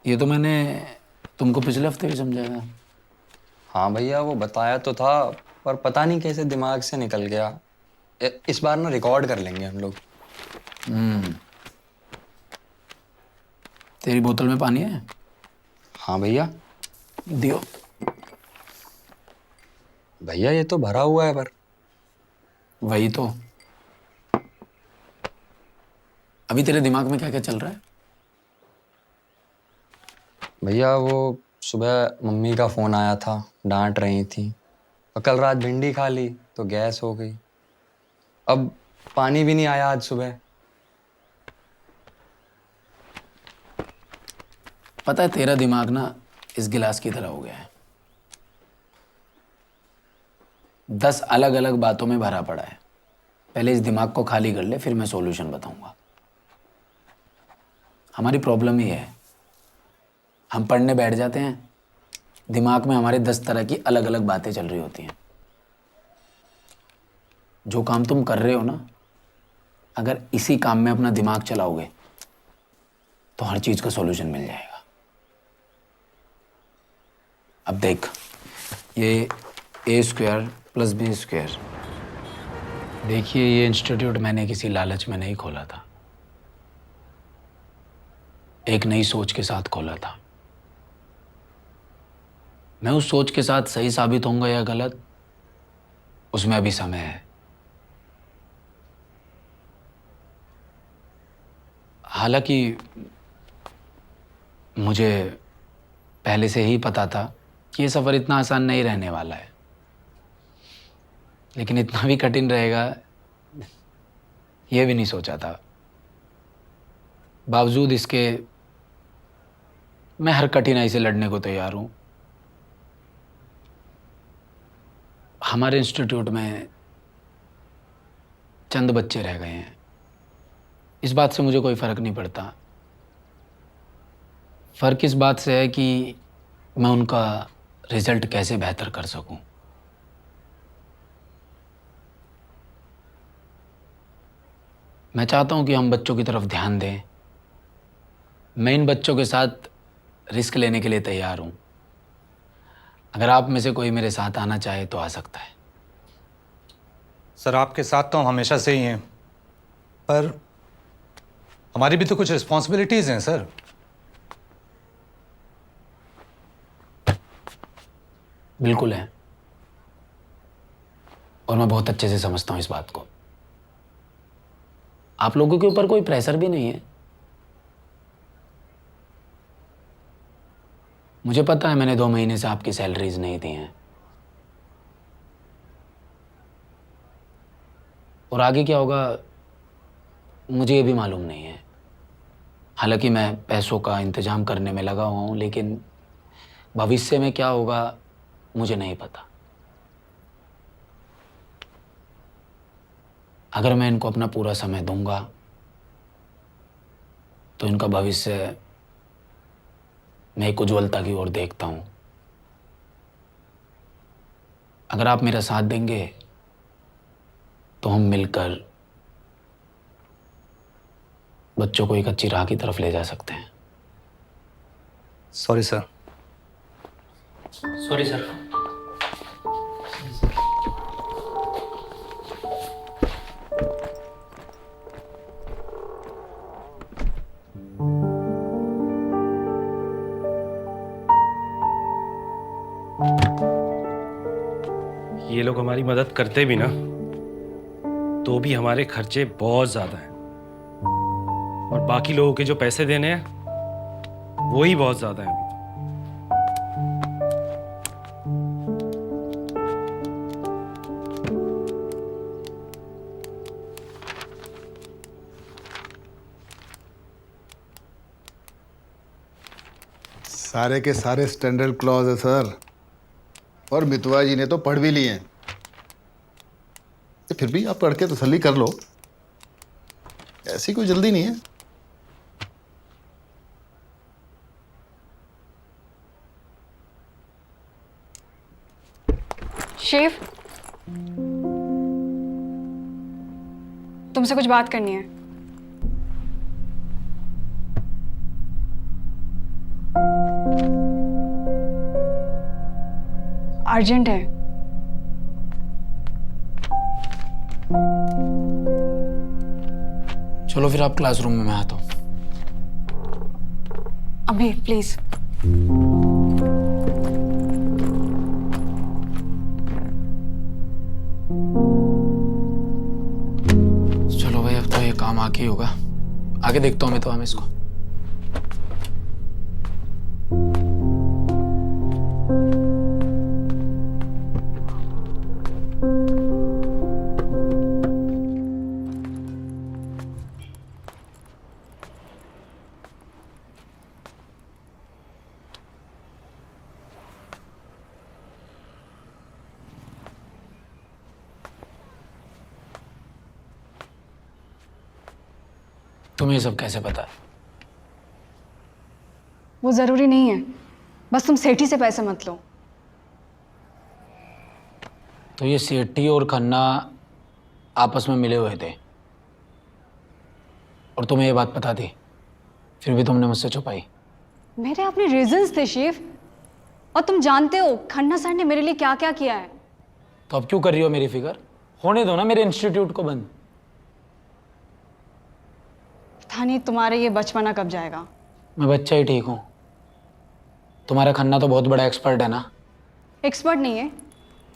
ये तो मैंने तुमको पिछले हफ्ते भी समझाया था। हाँ भैया, वो बताया तो था, पर पता नहीं कैसे दिमाग से निकल गया। इस बार ना रिकॉर्ड कर लेंगे हम लोग। हम्म। तेरी बोतल में पानी है? हाँ भैया। दियो। भैया ये तो भरा हुआ है पर। वही तो। अभी तेरे दिमाग में क्या क्या चल रहा है? भैया वो सुबह मम्मी का फोन आया था, डांट रही थी। और कल रात भिंडी खा ली तो गैस हो गई। अब पानी भी नहीं आया आज सुबह। पता है तेरा दिमाग ना इस गिलास की तरह हो गया है। 10 अलग अलग बातों में भरा पड़ा है। पहले इस दिमाग को खाली कर ले, फिर मैं सॉल्यूशन बताऊंगा। हमारी प्रॉब्लम ही है, हम पढ़ने बैठ जाते हैं, दिमाग में हमारे 10 तरह की अलग अलग बातें चल रही होती हैं। जो काम तुम कर रहे हो ना, अगर इसी काम में अपना दिमाग चलाओगे तो हर चीज का सॉल्यूशन मिल जाएगा। अब देख, ये A² + B²। देखिए, ये इंस्टीट्यूट मैंने किसी लालच में नहीं खोला था, एक नई सोच के साथ खोला था। मैं उस सोच के साथ सही साबित होऊंगा या गलत, उसमें अभी समय है। हालांकि मुझे पहले से ही पता था कि ये सफ़र इतना आसान नहीं रहने वाला है, लेकिन इतना भी कठिन रहेगा ये भी नहीं सोचा था। बावजूद इसके मैं हर कठिनाई से लड़ने को तैयार हूँ। हमारे इंस्टीट्यूट में चंद बच्चे रह गए हैं, इस बात से मुझे कोई फ़र्क नहीं पड़ता। फ़र्क इस बात से है कि मैं उनका रिज़ल्ट कैसे बेहतर कर सकूं। मैं चाहता हूं कि हम बच्चों की तरफ ध्यान दें। मैं इन बच्चों के साथ रिस्क लेने के लिए तैयार हूं। अगर आप में से कोई मेरे साथ आना चाहे तो आ सकता है। सर, आपके साथ तो हम हमेशा से ही हैं, पर हमारी भी तो कुछ रिस्पॉन्सिबिलिटीज हैं सर। बिल्कुल है, और मैं बहुत अच्छे से समझता हूं इस बात को। आप लोगों के ऊपर कोई प्रेशर भी नहीं है। मुझे पता है मैंने 2 महीने से आपकी सैलरीज नहीं दी हैं, और आगे क्या होगा मुझे ये भी मालूम नहीं है। हालांकि मैं पैसों का इंतजाम करने में लगा हुआ हूं, लेकिन भविष्य में क्या होगा मुझे नहीं पता। अगर मैं इनको अपना पूरा समय दूंगा तो इनका भविष्य मैं एक उज्ज्वलता की ओर देखता हूं। अगर आप मेरा साथ देंगे तो हम मिलकर बच्चों को एक अच्छी राह की तरफ ले जा सकते हैं। Sorry sir. Sorry sir. ये लोग हमारी मदद करते भी ना, तो भी हमारे खर्चे बहुत ज्यादा हैं, और बाकी लोगों के जो पैसे देने हैं वो ही बहुत ज्यादा हैं अभी सारे के सारे स्टैंडर्ड क्लॉज है सर, और मितवा जी ने तो पढ़ भी लिए हैं। तो फिर भी आप पढ़ के तसल्ली कर लो, ऐसी कोई जल्दी नहीं है। शिव, तुमसे कुछ बात करनी है। अर्जेंट है। चलो फिर आप क्लासरूम में, मैं आता हूँ। अभी प्लीज। चलो भाई, अब तो ये काम आके ही होगा। आगे देखता हूँ मैं तो हम इसको। तुम्हें ये सब कैसे पता है? वो जरूरी नहीं है, बस तुम सेठी से पैसे मत लो। तो ये सेठी और खन्ना आपस में मिले हुए थे और तुम्हें ये बात पता थी, फिर भी तुमने मुझसे छुपाई। मेरे अपने रीजंस थे शिव, और तुम जानते हो खन्ना सर ने मेरे लिए क्या क्या किया है। तो अब क्यों कर रही हो मेरी फिक्र? होने दो ना मेरे इंस्टीट्यूट को बंद। पता नहीं तुम्हारे ये बचपना कब जाएगा। मैं बच्चा ही ठीक हूँ। तुम्हारा खन्ना तो बहुत बड़ा एक्सपर्ट है ना। एक्सपर्ट नहीं है,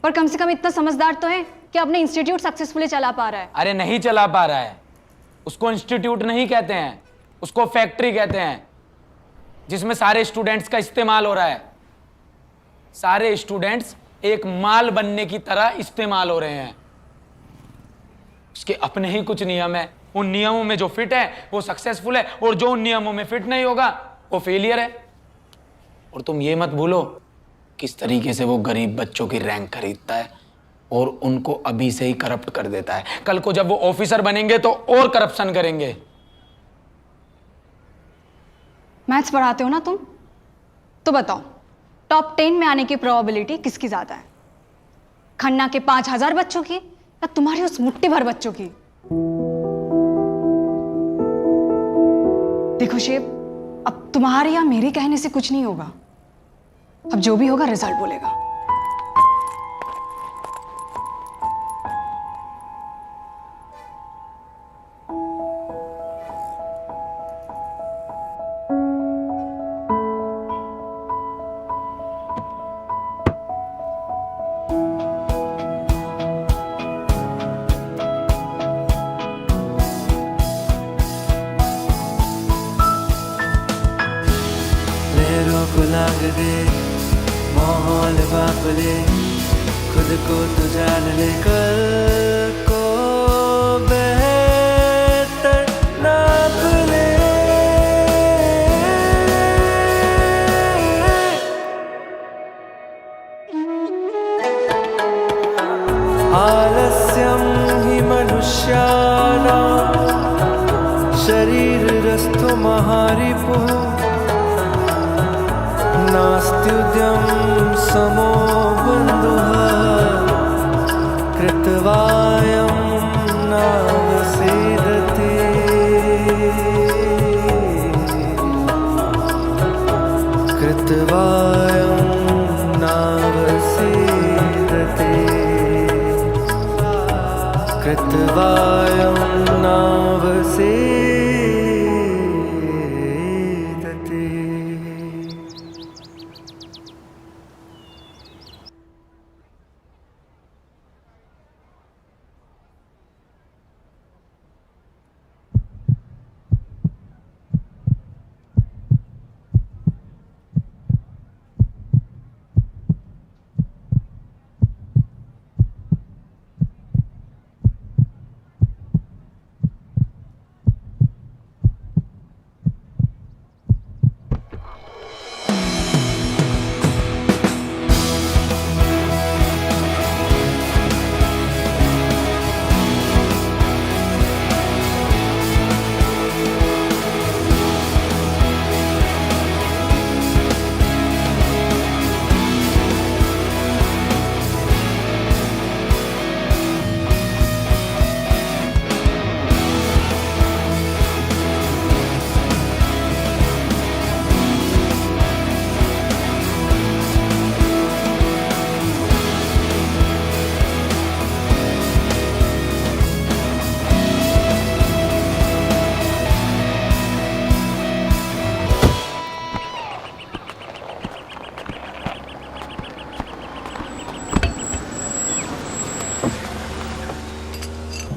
पर कम से कम इतना समझदार तो है कि अपने इंस्टीट्यूट सक्सेसफुली चला पा रहा है। अरे नहीं चला पा रहा है, उसको इंस्टीट्यूट नहीं कहते हैं, उसको फैक्ट्री कहते हैं, जिसमें सारे स्टूडेंट्स का इस्तेमाल हो रहा है। सारे स्टूडेंट्स एक माल बनने की तरह इस्तेमाल हो रहे हैं। उसके अपने ही कुछ नियम है, उन नियमों में जो फिट है वो सक्सेसफुल है, और जो उन नियमों में फिट नहीं होगा वो फेलियर है। और तुम ये मत भूलो किस तरीके से वो गरीब बच्चों की रैंक खरीदता है और उनको अभी से ही करप्ट कर देता है। कल को जब वो ऑफिसर बनेंगे तो और करप्शन करेंगे। मैथ्स पढ़ाते हो ना तुम, तो बताओ टॉप 10 में आने की प्रोबेबिलिटी किसकी ज्यादा है? खन्ना के 5000 बच्चों की या तुम्हारी उस मुट्ठी भर बच्चों की? देखो शिव, अब तुम्हारे या मेरे कहने से कुछ नहीं होगा। अब जो भी होगा रिजल्ट बोलेगा। लहरों को लांग दे, माहौल बाप ले, खुद को तो जान ले, कल को बेहतर नाप ले। आलस्यं हि मनुष्याणां शरीरस्थो महारिपुः नास्त्युद्यं समो बन्धुः कृतवायं नावसीदति। कृतवायं नावसीदति। कृतवायं नावसीदति।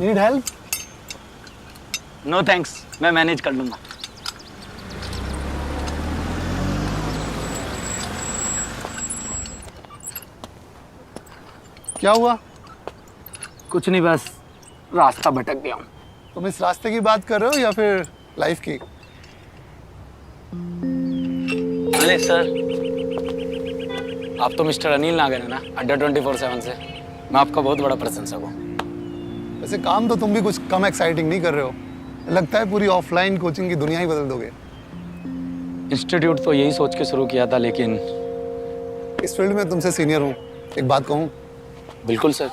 Need help? नो थैंक्स, मैं मैनेज कर लूंगा। क्या हुआ? कुछ नहीं, बस रास्ता भटक गया हूँ। तुम इस रास्ते की बात कर रहे हो या फिर लाइफ की? अरे सर, आप तो मिस्टर अनिल नागर है ना, अड्डा 24/7 से। मैं आपका बहुत बड़ा प्रशंसक हूँ। वैसे काम तो तुम भी कुछ कम एक्साइटिंग नहीं कर रहे हो। लगता है पूरी ऑफलाइन कोचिंग की दुनिया ही बदल दोगे। इंस्टीट्यूट तो यही सोच के शुरू किया था, लेकिन इस फील्ड में तुमसे सीनियर हूँ, एक बात कहूँ? बिल्कुल सर।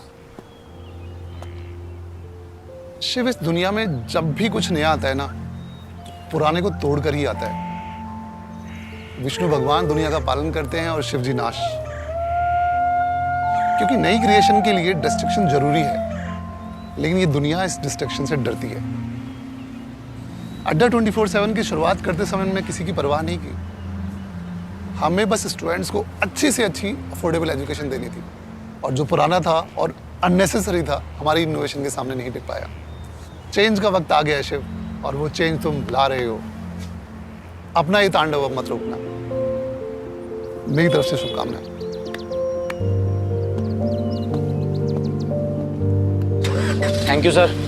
शिव, इस दुनिया में जब भी कुछ नया आता है ना, पुराने को तोड़कर ही आता है। विष्णु भगवान दुनिया का पालन करते हैं और शिव जी नाश। क्योंकि नई क्रिएशन के लिए डिस्ट्रक्शन जरूरी है, लेकिन ये दुनिया इस डिस्ट्रक्शन से डरती है। अड्डा 24/7 की शुरुआत करते समय मैंने किसी की परवाह नहीं की। हमें बस स्टूडेंट्स को अच्छी से अच्छी अफोर्डेबल एजुकेशन देनी थी, और जो पुराना था और अननेसेसरी था हमारी इनोवेशन के सामने नहीं टिक पाया। चेंज का वक्त आ गया है शिव, और वो चेंज तुम ला रहे हो। अपना ये तांडव अब मत रोकना। मेरी तरफ से शुभकामनाएं। Thank you sir.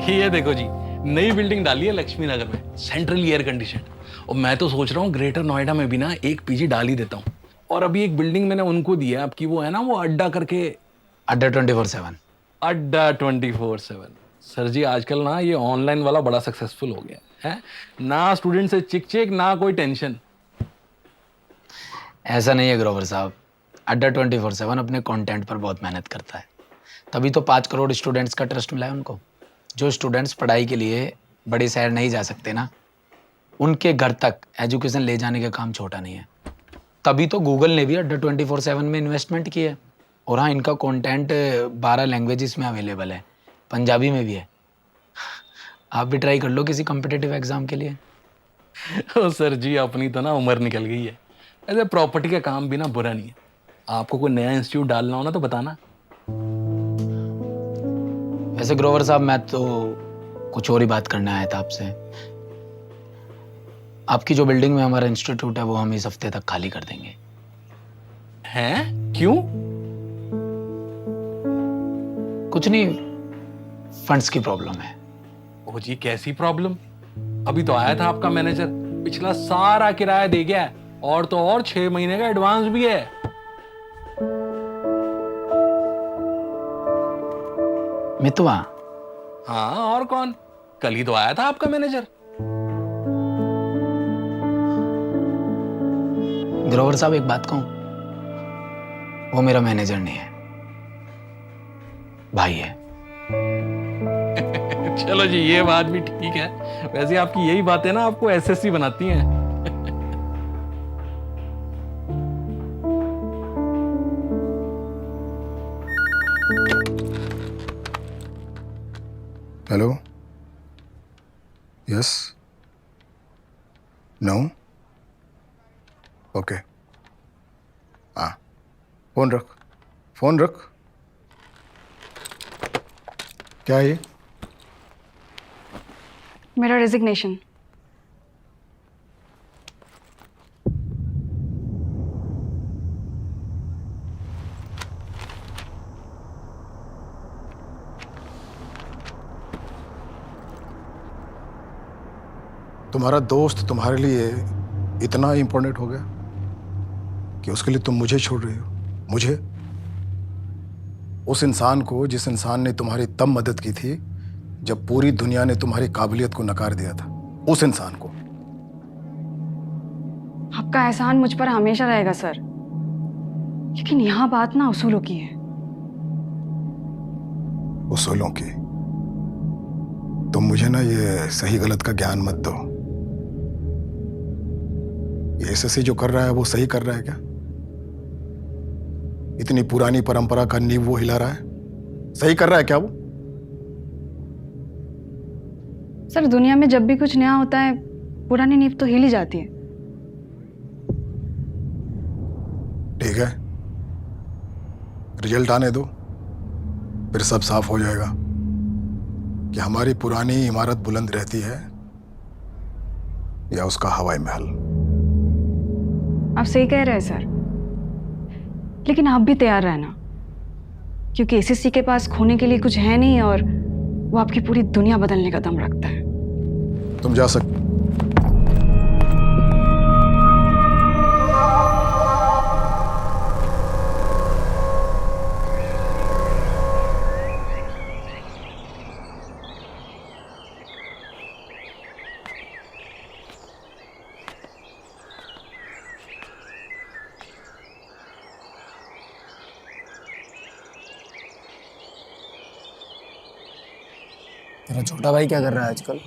ये देखो जी, नई बिल्डिंग डाली है लक्ष्मी नगर में, सेंट्रल एयर कंडीशन। और मैं तो सोच रहा हूँ ग्रेटर नोएडा में भी ना एक पीजी डाल ही देता हूँ। और अभी एक बिल्डिंग मैंने उनको दी है आपकी, वो है ना वो अड्डा करके। अड्डा 24/7। अड्डा 24/7। सर जी आजकल ना ये ऑनलाइन वाला बड़ा सक्सेसफुल हो गया है ना, स्टूडेंट से चिक चिक ना कोई टेंशन। ऐसा नहीं है ग्रोवर साहब, अड्डा 24/7 अपने कंटेंट पर बहुत मेहनत करता है, तभी तो 5 करोड़ स्टूडेंट्स का ट्रस्ट मिला है उनको। जो स्टूडेंट्स पढ़ाई के लिए बड़े शहर नहीं जा सकते ना, उनके घर तक एजुकेशन ले जाने का काम छोटा नहीं है। तभी तो गूगल ने भी अड्डा 24/7 में इन्वेस्टमेंट की है। और हाँ, इनका कंटेंट 12 लैंग्वेजेस में अवेलेबल है, पंजाबी में भी है। आप भी ट्राई कर लो किसी कॉम्पिटिटिव एग्जाम के लिए। ओ सर जी, अपनी तो ना उम्र निकल गई है। ऐसे प्रॉपर्टी का काम भी ना बुरा नहीं है। आपको कोई नया इंस्टीट्यूट डालना हो ना तो बताना। वैसे ग्रोवर साहब, मैं तो कुछ और ही बात करने आया था आपसे। आपकी जो बिल्डिंग में हमारा इंस्टीट्यूट है वो हम इस हफ्ते तक खाली कर देंगे। हैं? क्यों? कुछ नहीं, फंड्स की प्रॉब्लम है। ओ जी, कैसी प्रॉब्लम? अभी तो आया था आपका मैनेजर, पिछला सारा किराया दे गया है, और तो और 6 महीने का एडवांस भी है। मितवा? हाँ, और कौन? कल ही तो आया था आपका मैनेजर। ग्रोवर साहब, एक बात कहूं, वो मेरा मैनेजर नहीं है, भाई है। चलो जी, ये बात भी ठीक है। वैसे आपकी यही बातें ना आपको एसएससी बनाती हैं। हेलो? यस? नो? ओके। हाँ, फोन रख, फोन रख। क्या है ये? मेरा रेजिग्नेशन। तुम्हारा दोस्त तुम्हारे लिए इतना इम्पोर्टेंट हो गया कि उसके लिए तुम मुझे छोड़ रही हो? मुझे? उस इंसान को जिस इंसान ने तुम्हारी तब मदद की थी जब पूरी दुनिया ने तुम्हारी काबिलियत को नकार दिया था, उस इंसान को। आपका एहसान मुझ पर हमेशा रहेगा सर, लेकिन यहाँ बात ना उसूलों की है। उसूलों की? तुम मुझे ना ये सही गलत का ज्ञान मत दो। ये एसएससी जो कर रहा है वो सही कर रहा है क्या? इतनी पुरानी परंपरा का नींव वो हिला रहा है, सही कर रहा है क्या वो? सर दुनिया में जब भी कुछ नया होता है पुरानी नींव तो हिल ही जाती है। ठीक है, रिजल्ट आने दो, फिर सब साफ हो जाएगा कि हमारी पुरानी इमारत बुलंद रहती है या उसका हवाई महल। आप सही कह रहे हैं सर, लेकिन आप भी तैयार रहना, क्योंकि एसीसी के पास खोने के लिए कुछ है नहीं और वो आपकी पूरी दुनिया बदलने का दम रखता है। तुम जा सकते। तेरा छोटा भाई क्या कर रहा है आजकल?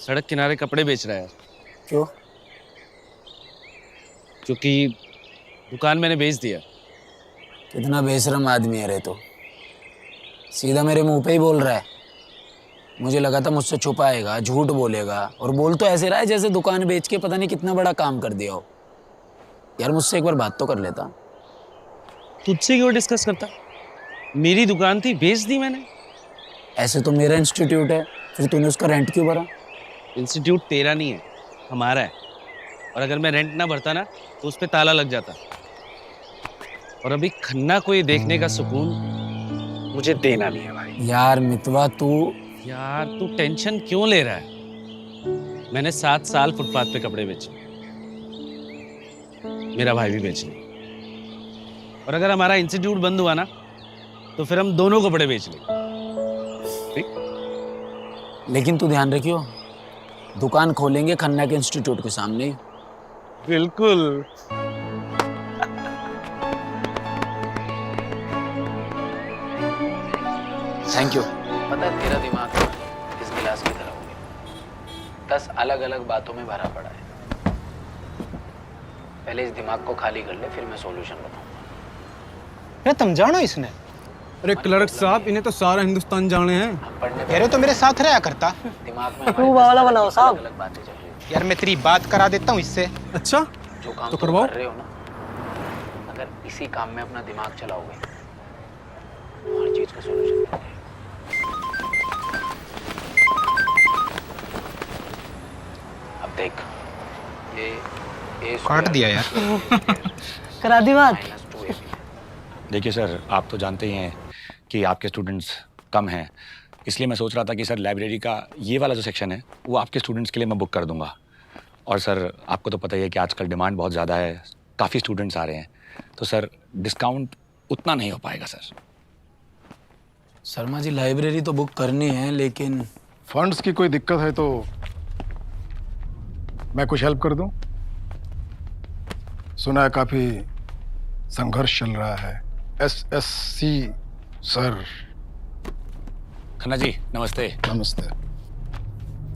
सड़क किनारे कपड़े बेच रहा है यार। क्यों? क्योंकि दुकान मैंने बेच दिया। कितना बेशरम आदमी है रे तो, सीधा मेरे मुंह पे ही बोल रहा है। मुझे लगा था मुझसे छुपाएगा, झूठ बोलेगा, और बोल तो ऐसे रहा है जैसे दुकान बेच के पता नहीं कितना बड़ा काम कर दिया हो। यार मुझसे एक बार बात तो कर लेता। तुझसे क्यों डिस्कस करता? मेरी दुकान थी, बेच दी मैंने। ऐसे तो मेरा इंस्टीट्यूट है, फिर तूने उसका रेंट क्यों भरा? इंस्टीट्यूट तेरा नहीं है, हमारा है। और अगर मैं रेंट ना भरता ना तो उस पे ताला लग जाता। और अभी खन्ना को ये देखने का सुकून मुझे देना नहीं है भाई। यार मितवा तू यार तू टेंशन क्यों ले रहा है? मैंने 7 साल फुटपाथ पे कपड़े बेचे, मेरा भाई भी बेच ले। और अगर हमारा इंस्टीट्यूट बंद हुआ ना तो फिर हम दोनों कपड़े बेच लेंगे। लेकिन तू ध्यान रखियो, दुकान खोलेंगे खन्ना के इंस्टीट्यूट के सामने ही। बिल्कुल। Thank you. पता है तेरा दिमाग इस गिलास की तरह हो गया, 10 अलग अलग बातों में भरा पड़ा है। पहले इस दिमाग को खाली कर ले, फिर मैं सॉल्यूशन बताऊंगा। अरे तुम जानो इसने? अरे क्लर्क साहब, इन्हें तो सारा हिंदुस्तान जाने हैं। अरे तो मेरे साथ रहा करता। दिमाग में वाला बनाओ साहब, अलग बातें चल रही हैं। यार मैं तेरी बात करा देता हूँ इससे। अच्छा जो काम तो तुम करवाओ। कर रहे हो ना, अगर इसी काम में अपना दिमाग चलाओगे तो हर चीज का सॉल्यूशन मिल जाएगा। अब देख, ये काट दिया यार। करा दी बात। देखिए सर, आप तो जानते ही हैं कि आपके स्टूडेंट्स कम हैं, इसलिए मैं सोच रहा था कि सर लाइब्रेरी का ये वाला जो सेक्शन है वो आपके स्टूडेंट्स के लिए मैं बुक कर दूंगा। और सर आपको तो पता ही है कि आजकल डिमांड बहुत ज़्यादा है, काफ़ी स्टूडेंट्स आ रहे हैं, तो सर डिस्काउंट उतना नहीं हो पाएगा सर। शर्मा जी, लाइब्रेरी तो बुक करनी है, लेकिन फंड्स की कोई दिक्कत है तो मैं कुछ हेल्प कर दूं? सुना है काफी संघर्ष चल रहा है। SSC sir. खन्ना जी नमस्ते। नमस्ते।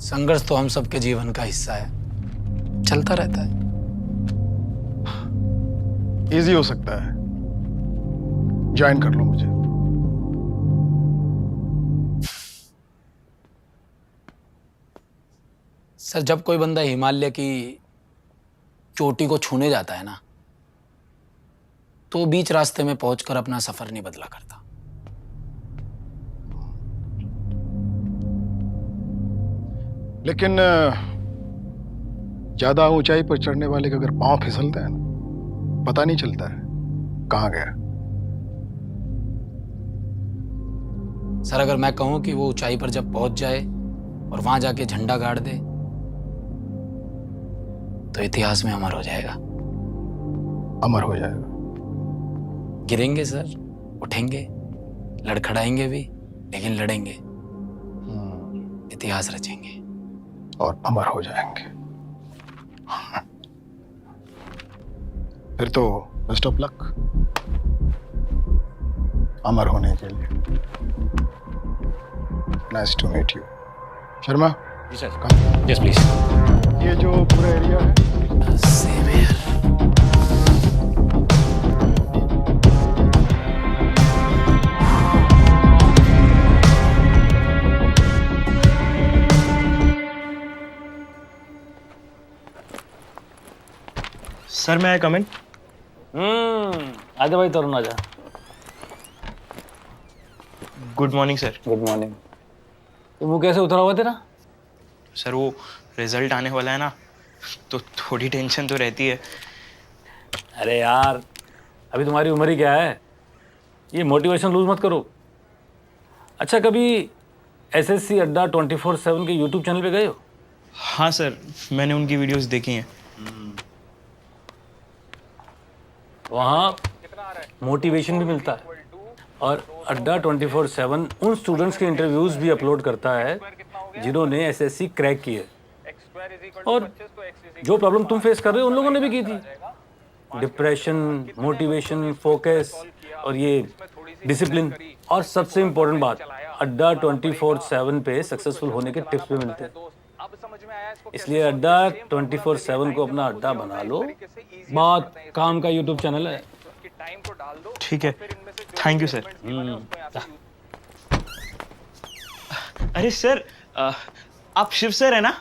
संघर्ष तो हम सबके जीवन का हिस्सा है, चलता रहता है। इजी हो सकता है, ज्वाइन कर लो मुझे। सर, जब कोई बंदा हिमालय की चोटी को छूने जाता है ना, तो बीच रास्ते में पहुंचकर अपना सफर नहीं बदला करता। लेकिन ज्यादा ऊंचाई पर चढ़ने वाले का अगर पांव फिसलता है ना, पता नहीं चलता है कहां गया। सर, अगर मैं कहूं कि वो ऊंचाई पर जब पहुंच जाए और वहां जाके झंडा गाड़ दे तो इतिहास में अमर हो जाएगा। अमर हो जाएगा। गिरेंगे सर, उठेंगे, लड़खड़ाएंगे भी, लेकिन लड़ेंगे, इतिहास रचेंगे और अमर हो जाएंगे। फिर तो बेस्ट ऑफ लक अमर होने के लिए। Nice to meet you. Sharma. जी सर। Yes please. ये जो पूरा एरिया है, same here. Sir may I come in. आजा भाई तरुण आजा। Good morning sir. Good morning. तो वो कैसे उतरा हुआ तेरा? सर वो रिजल्ट आने वाला है ना, तो थोड़ी टेंशन तो रहती है। अरे यार अभी तुम्हारी उम्र ही क्या है, ये मोटिवेशन लूज मत करो। अच्छा कभी एसएससी अड्डा 24/7 के यूट्यूब चैनल पे गए हो? हाँ सर, मैंने उनकी वीडियोस देखी हैं। वहाँ मोटिवेशन भी मिलता है और अड्डा 24/7 उन स्टूडेंट्स के इंटरव्यूज भी अपलोड करता है जिन्होंने एसएससी क्रैक की है, और जो प्रॉब्लम तुम फेस कर रहे हो उन लोगों ने भी की थी। डिप्रेशन, मोटिवेशन, फोकस और ये डिसिप्लिन, और सबसे इम्पोर्टेंट बात, अड्डा 24/7 पे सक्सेसफुल होने के टिप्स भी मिलते हैं। इसलिए अड्डा 24/7 को अपना अड्डा बना लो। बहुत काम का यूट्यूब चैनल है। ठीक है, थैंक यू सर। अरे सर, आप शिव सर है ना?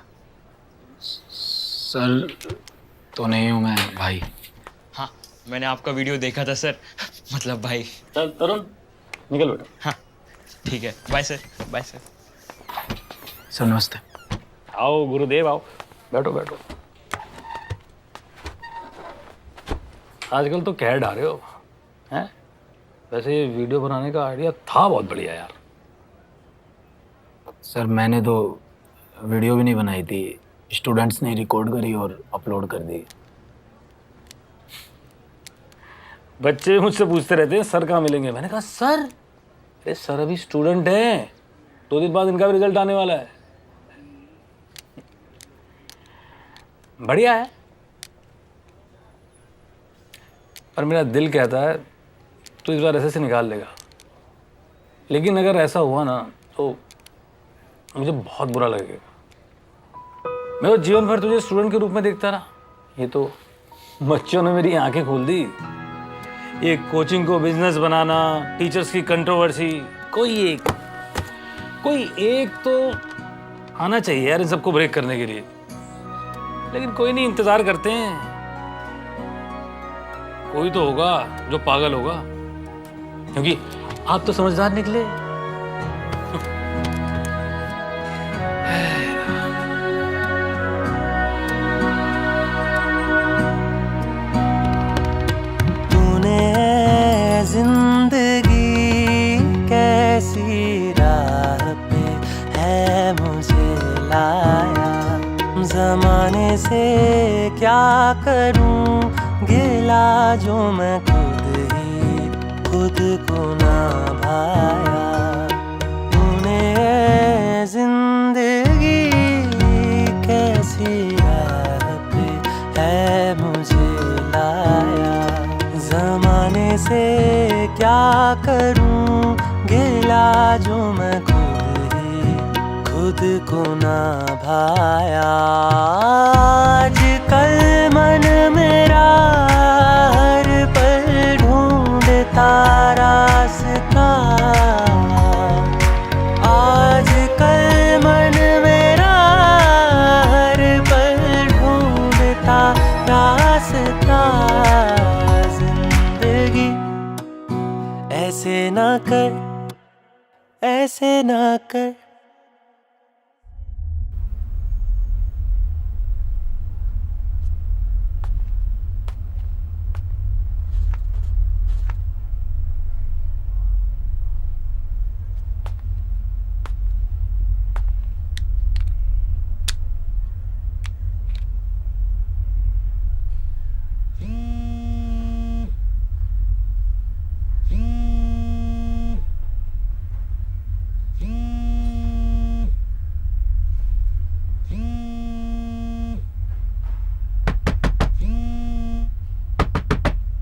सर तो नहीं हूँ मैं भाई। हाँ, मैंने आपका वीडियो देखा था सर, मतलब भाई। चल तरुण निकल बेटा। हाँ ठीक है, bye sir. Bye sir. Sir नमस्ते। आओ गुरुदेव आओ, बैठो बैठो। आजकल तो कह डाल रहे हो हैं? वैसे ये वीडियो बनाने का आइडिया था बहुत बढ़िया यार। सर मैंने तो वीडियो भी नहीं बनाई थी, स्टूडेंट्स ने रिकॉर्ड करी और अपलोड कर दी। बच्चे मुझसे पूछते रहते हैं सर कहाँ मिलेंगे। मैंने कहा सर, अरे सर अभी स्टूडेंट हैं, 2 दिन बाद इनका भी रिजल्ट आने वाला है। बढ़िया है, पर मेरा दिल कहता है तो इस बार एसएससी निकाल लेगा। लेकिन अगर ऐसा हुआ ना तो मुझे बहुत बुरा लगेगा। मैं तो जीवन भर तुझे स्टूडेंट के रूप में देखता रहा, ये तो बच्चों ने मेरी आंखें खोल दी। ये कोचिंग को बिजनेस बनाना, टीचर्स की कंट्रोवर्सी, कोई एक तो आना चाहिए यार इन सबको ब्रेक करने के लिए। लेकिन कोई नहीं, इंतजार करते हैं। कोई तो होगा जो पागल होगा, क्योंकि आप तो समझदार निकले। तूने जिंदगी कैसी राह पे है मुझे लाया, जमाने से क्या करूं गिला जो मैं खुद को ना भाया। तूने जिंदगी कैसी राह पे है मुझे लाया, जमाने से क्या करूं गिला जो मैं खुद को ना भाया। आजकल मन मेरा हर पल ढूंढता रास्ता, आजकल मन मेरा हर पल ढूंढता रास्ता। जिंदगी ऐसे ना कर, ऐसे ना कर।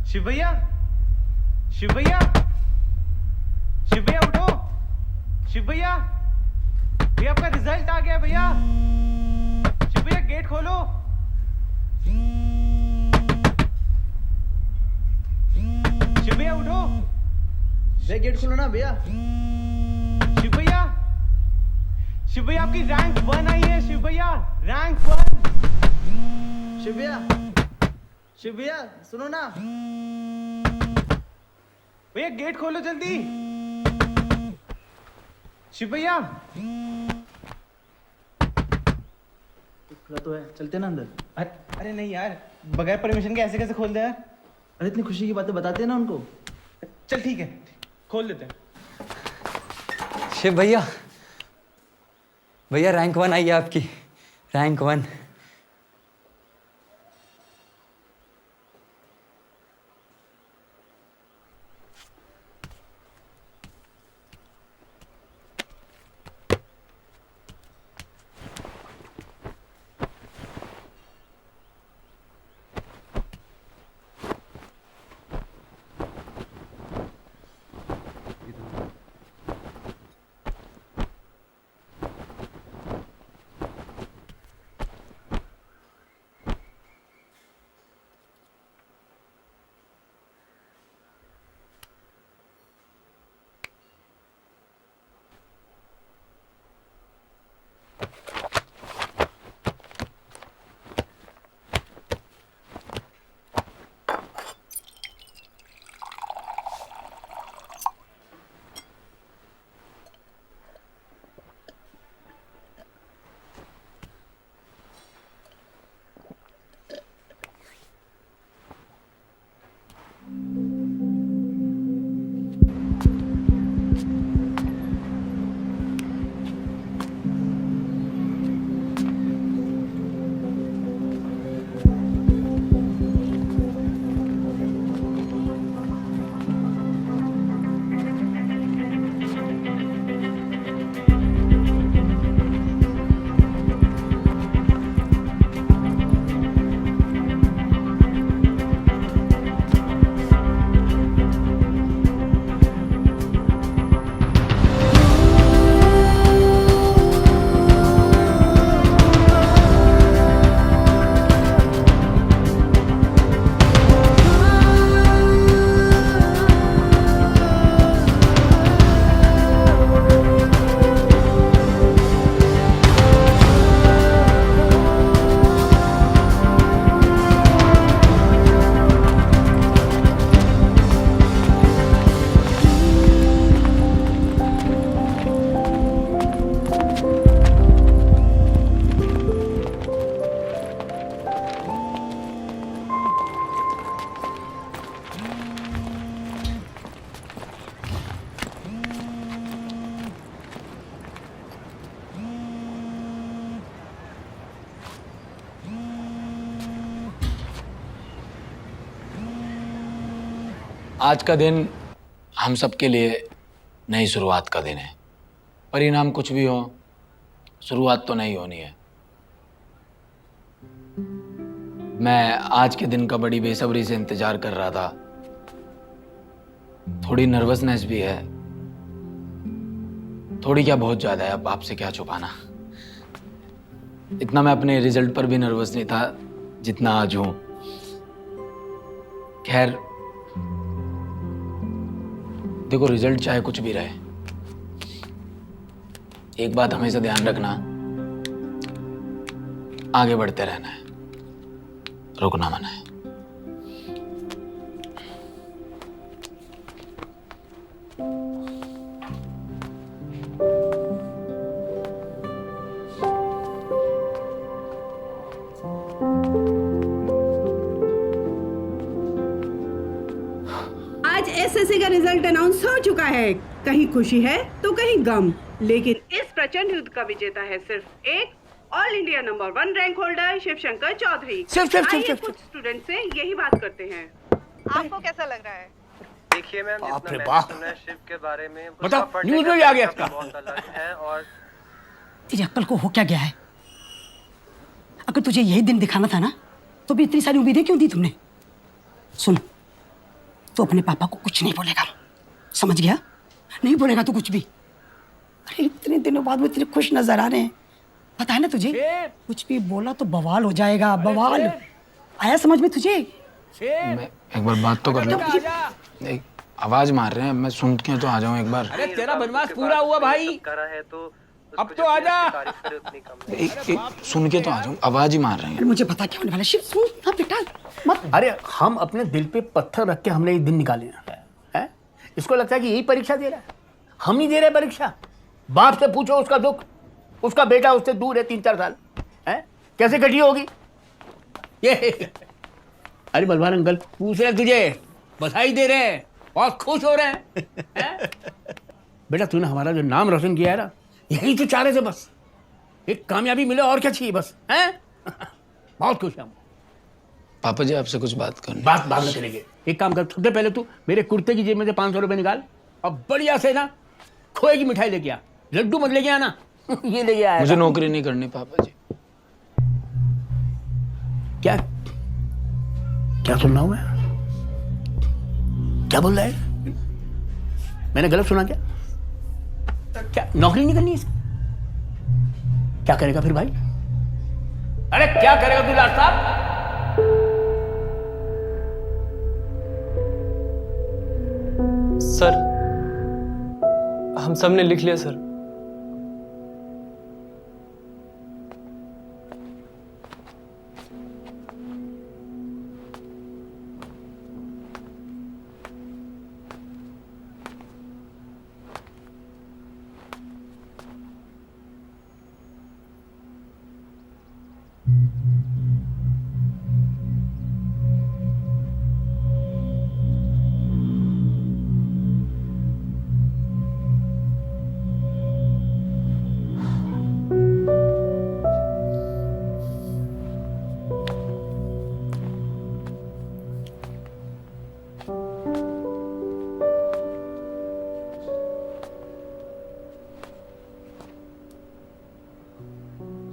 शिव भैया, शिव भैया, शिव भैया उठो, शिव भैया, भैया आपका रिजल्ट आ गया भैया। शिव भैया गेट खोलो। शिव भैया उठो, भैया गेट खोलो ना भैया। शिव भैया, शिव भैया आपकी रैंक 1 आई है। शिव भैया रैंक 1। शिव भैया, शिव भैया सुनो ना भैया, गेट खोलो जल्दी। शिव भैया खुला तो है, चलते ना अंदर। अरे नहीं यार, बगैर परमिशन के ऐसे कैसे खोल दे यार। अरे इतनी खुशी की बातें बताते हैं ना उनको। चल ठीक है, खोल देते हैं। शिव भैया, भैया रैंक 1 आई है आपकी, रैंक 1। आज का दिन हम सब के लिए नई शुरुआत का दिन है। परिणाम कुछ भी हो, शुरुआत तो नहीं होनी है। मैं आज के दिन का बड़ी बेसब्री से इंतजार कर रहा था। थोड़ी नर्वसनेस भी है, थोड़ी क्या बहुत ज्यादा है, अब आपसे क्या छुपाना। इतना मैं अपने रिजल्ट पर भी नर्वस नहीं था जितना आज हूं। खैर देखो, रिजल्ट चाहे कुछ भी रहे, एक बात हमेशा ध्यान रखना, आगे बढ़ते रहना है, रुकना मना है। आज एसएससी का रिजल्ट अनाउंस हो चुका है। कहीं खुशी है तो कहीं गम, लेकिन इस प्रचंड युद्ध का विजेता है सिर्फ एक all India number 1 rank holder Shivshankar Chaudhary. आइए कुछ स्टूडेंट से यही बात करते हैं। आपको कैसा लग रहा है? देखिए मैम, बाप रे बाप, शिव के बारे में बताओ, न्यूज़ में भी आ गया इसका। बहुत अलग है। और तेरी अक्ल को हो क्या गया है? अगर तुझे यही दिन दिखाना था ना, तो भी इतनी सारी उम्मीदें क्यों दी तुमने? सुन, तो अपने पापा को कुछ नहीं बोलेगा, समझ गया? नहीं बोलेगा तो कुछ भी। अरे इतने दिनों बाद वो इतने खुश नजर आ रहे हैं, पता है ना तुझे? कुछ भी बोला तो बवाल हो जाएगा, बवाल। आया समझ में तुझे? मैं एक बार बात तो कर लूं। एक आवाज मार रहे हैं, मैं सुन के तो आ जाऊं एक बार। अरे तेरा बनवास पूरा हुआ भाई। करा है तो अब तो आजा। सुन के तो आ जाऊं, आवाज ही मार रहे हैं। अरे मुझे पता क्या होने वाला है। शिव सुन ना बेटा मत। अरे हम अपने दिल पे पत्थर रख के हमने ये दिन निकाले हैं। इसको लगता है कि यही परीक्षा दे रहा है। हम नहीं दे रहे परीक्षा। बाप से पूछो उसका दुख, उसका बेटा उससे दूर है 3-4 साल है, कैसे कटी होगी ये। अरे बलवान अंकल पूछ रहे तुझे, बधाई दे रहे हैं, बहुत खुश हो रहे हैं। बेटा तूने हमारा जो नाम रोशन किया है ना, यही तो चाह रहे थे बस, एक कामयाबी मिले और क्या चाहिए बस, हैं? बहुत खुश हैं। पापा जी आपसे कुछ बात करनी। बात बाद में करेंगे। एक काम कर, सबसे पहले तू मेरे कुर्ते की जेब में से 500 रुपए निकाल और बढ़िया से ना खोए की मिठाई लेके आ। लड्डू मत लेके आना। ये लेके आया। मुझे नौकरी नहीं करनी पापा जी। क्या क्या सुन रहा हूं मैं? क्या बोल रहा है? मैंने गलत सुना क्या? क्या नौकरी नहीं करनी इसकी? क्या करेगा फिर भाई? अरे क्या करेगा तू लाट साहब? सर हम सब ने लिख लिया सर।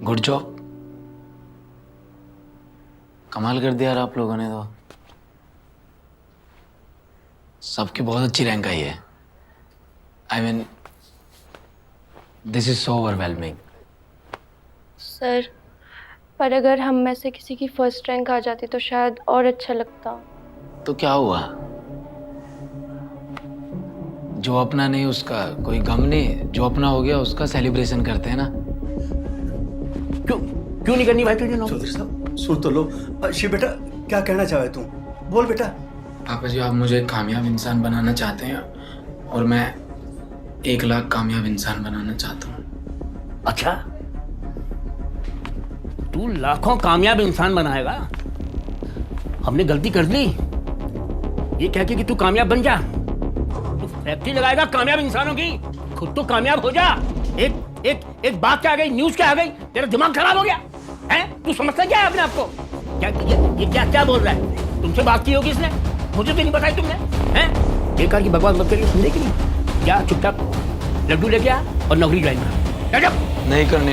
गुड जॉब, कमाल कर दिया यार आप लोगों ने तो। सबकी बहुत अच्छी रैंक आई है। I mean this is so overwhelming. Sir पर अगर हम में से किसी की फर्स्ट रैंक आ जाती तो शायद और अच्छा लगता। तो क्या हुआ, जो अपना नहीं उसका कोई गम नहीं, जो अपना हो गया उसका सेलिब्रेशन करते हैं ना। क्यों नहीं करनी भाई तुझे नौकरी? चौधरी साहब सुन तो लो। शिव बेटा क्या कहना चाहे तू, बोल बेटा। पापा जी आप मुझे कामयाब इंसान बनाना चाहते हैं और मैं 1 लाख कामयाब इंसान बनाना चाहता हूँ। अच्छा तू लाखों कामयाब इंसान बनाएगा? हमने गलती कर ली ये कह के कि तू कामयाब बन जा। तू फैक्ट्री लगाएगा कामयाब इंसानों की, खुद तो कामयाब हो जा। एक बात क्या आ गई, न्यूज क्या आ गई, तेरा दिमाग खराब हो गया है? तू समझता क्या है अपने आप को? क्या ये क्या बोल रहा है? तुमसे बात की होगी इसने, मुझे तो नहीं बताई तुमने हैं? बेकार की बकवास मत करिए, सुनने की नहीं। क्या चुपचाप लड्डू लेके आ और नौकरी ज्वाइन कर। नहीं करनी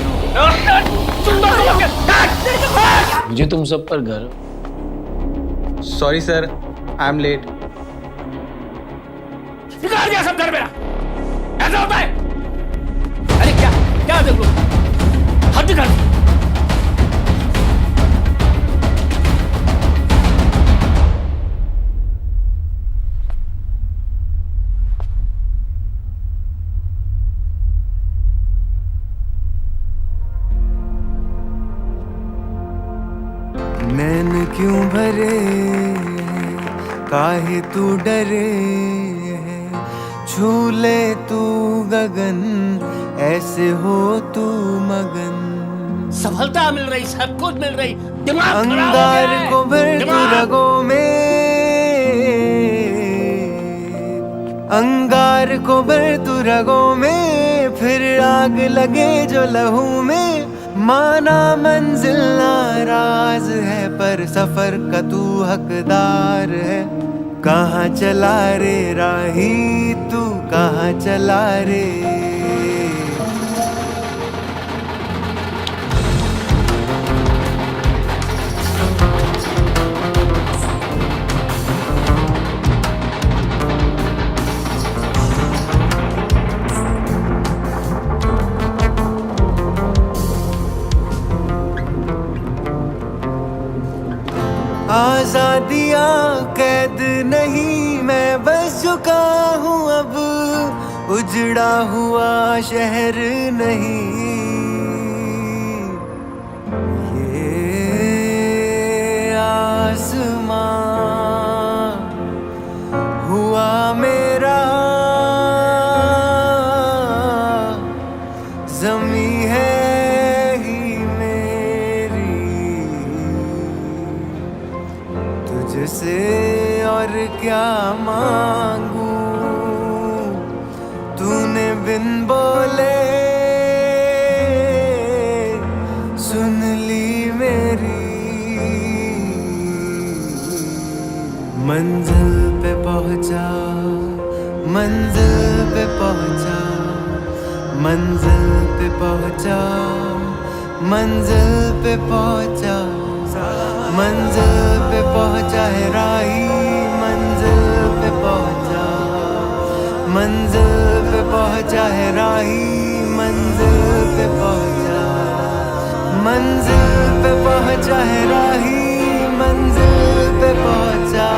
मुझे तुम सब पर गर्व। Sorry sir I am late. निकाल दिया सब घर मेरा, ऐसा होता है? अरे क्या देख लो, हद कर दी। नैन क्यों भरे काहे तू डरे है, छू ले तू गगन ऐसे हो तू मगन। सफलता मिल रही, सब कुछ मिल रही, दिमाग अंगार को भर तू रगों में, अंगार को भर तू रगों में, फिर आग लगे जो लहू में। माना मंजिल नाराज है पर सफर का तू हकदार है। कहाँ चला रे राही तू, कहाँ चला रे। आजादियाँ कैद नहीं, मैं बस चुका हूँ अब, उजड़ा हुआ शहर नहीं मांगू, तूने बिन बोले सुन ली मेरी। मंजिल पे पहुंचा, मंजिल पे पहुंचा, मंजिल पे पहुंचा, मंजिल पे पहुंचा, मंजिल पे पहुंचा है राही, मंजिल पे पहुंचा, मंजिल पे पहुंचा है राही, मंजिल पे पहुंचा, मंजिल पे पहुंचा है राही, मंजिल पे पहुंचा,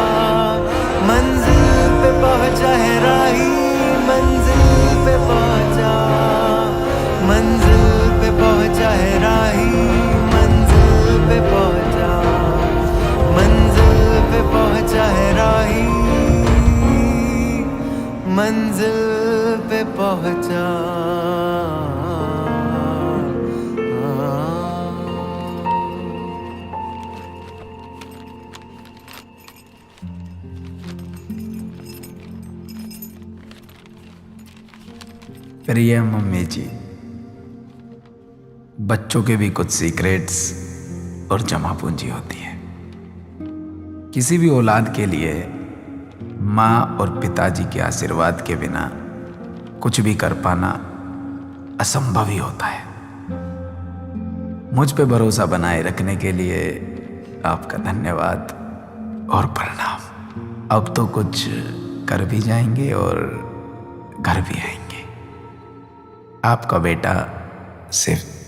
मंजिल पे पहुंचा है राही, मंजिल पे पहुंचा, मंजिल पे पहुंचा है राही, मंजिल पे पहुंचा, मंजिल पे पहुंचा है राही, मंजिल पे पहुंचा। प्रिय मम्मी जी, बच्चों के भी कुछ सीक्रेट्स और जमा पूंजी होती है। किसी भी औलाद के लिए माँ और पिताजी के आशीर्वाद के बिना कुछ भी कर पाना असंभव ही होता है। मुझ पे भरोसा बनाए रखने के लिए आपका धन्यवाद और प्रणाम। अब तो कुछ कर भी जाएंगे और घर भी आएंगे। आपका बेटा सिर्फ